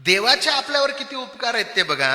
देवाचे आपल्यावर किती उपकार आहेत ते बघा.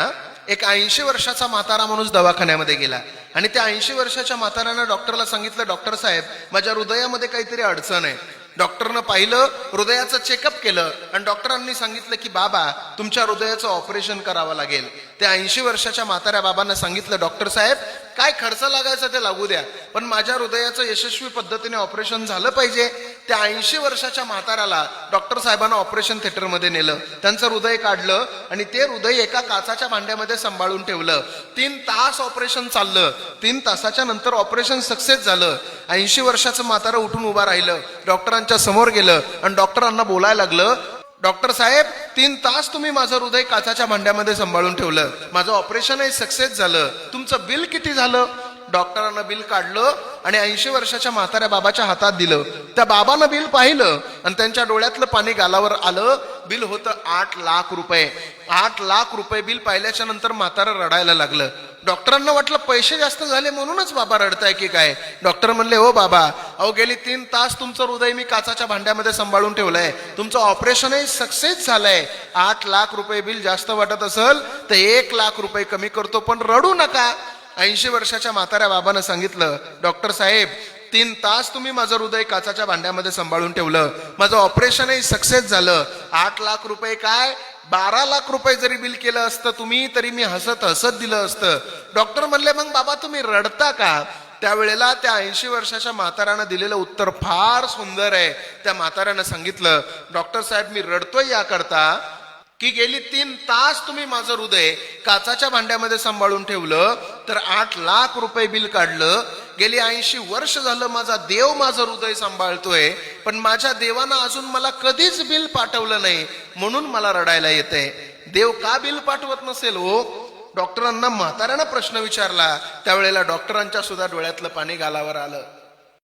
एक 80 वर्षाचा म्हातारा माणूस दवाखान्यामध्ये गेला आणि त्या 80 वर्षाच्या म्हाताऱ्यानं डॉक्टरला सांगितलं, डॉक्टर साहेब माझ्या हृदयामध्ये काहीतरी अडचण आहे. डॉक्टरनं पाहिलं, हृदयाचं चेकअप केलं आणि डॉक्टरांनी सांगितलं की बाबा तुमच्या हृदयाचं ऑपरेशन करावं लागेल. त्या 80 वर्षाच्या म्हाताऱ्या बाबांना सांगितलं, डॉक्टर साहेब काय खर्च लागायचं ते लागू द्या, पण माझ्या हृदयाचं यशस्वी पद्धतीने ऑपरेशन झालं पाहिजे. त्या 80 वर्षाच्या म्हाताऱ्याला डॉक्टर साहेबांना ऑपरेशन थिएटरमध्ये नेलं, त्यांचं हृदय काढलं आणि ते हृदय एका काचाच्या भांड्यामध्ये सांभाळून ठेवलं. 3 तास ऑपरेशन चाललं. 3 तासाच्या नंतर ऑपरेशन सक्सेस झालं. 80 वर्षाचं म्हातारं उठून उभा राहिलं, डॉक्टरांच्या समोर गेलं आणि डॉक्टरांना बोलायला लागलं, डॉक्टर साहेब 3 तास तुम्ही माझं हृदय काचाच्या भांड्यामध्ये सांभाळून ठेवलं, माझं ऑपरेशनही सक्सेस झालं, तुमचं बिल किती झालं? डॉक्टरांना बिल काढलं आणि 80 वर्षाच्या म्हाताऱ्या बाबाच्या हातात दिलं. त्या बाबानं बिल पाहिलं आणि त्यांच्या डोळ्यातलं पाणी गालावर आलं. बिल होतं 8 लाख रुपये. 8 लाख रुपये बिल पाहिल्याच्या नंतर म्हातारं रडायला लागलं. डॉक्टरांना वाटलं पैसे जास्त झाले म्हणूनच बाबा रडताय की काय. डॉक्टर म्हणले, हो बाबा, अहो गेली 3 तास तुमचं हृदय मी काचाच्या भांड्यामध्ये सांभाळून ठेवलंय, तुमचं ऑपरेशनही सक्सेस झालंय. 8 लाख रुपये बिल जास्त वाटत असेल तर 1 लाख रुपये कमी करतो, पण रडू नका. 80 वर्षाच्या म्हाताऱ्या बाबानं सांगितलं, डॉक्टर साहेब 3 तास तुम्ही माझं हृदय काचाच्या भांड्यामध्ये सांभाळून ठेवलं, माझं ऑपरेशनही सक्सेस झालं. 8 लाख रुपये काय, 12 लाख रुपये जरी बिल केलं असतं तुम्ही तरी मी हसत हसत दिलं असतं. डॉक्टर म्हणले, मग बाबा तुम्ही रडता का? त्यावेळेला त्या 80 वर्षाच्या म्हाताऱ्यानं दिलेलं उत्तर फार सुंदर आहे. त्या म्हाताऱ्यानं सांगितलं, डॉक्टर साहेब मी रडतोय याकरता की गेली 3 तास तुम्ही माझं हृदय काचाच्या भांड्यामध्ये सांभाळून ठेवलं, तर 8 लाख रुपये बिल काढलं. गेली 80 वर्ष झालं माझा देव माझं हृदय सांभाळतोय, पण माझ्या देवानं अजून मला कधीच बिल पाठवलं नाही, म्हणून मला रडायला येतंय. देव का बिल पाठवत नसेल हो? डॉक्टरांना म्हाताऱ्यानं प्रश्न विचारला. त्यावेळेला डॉक्टरांच्या सुद्धा डोळ्यातलं पाणी गालावर आलं.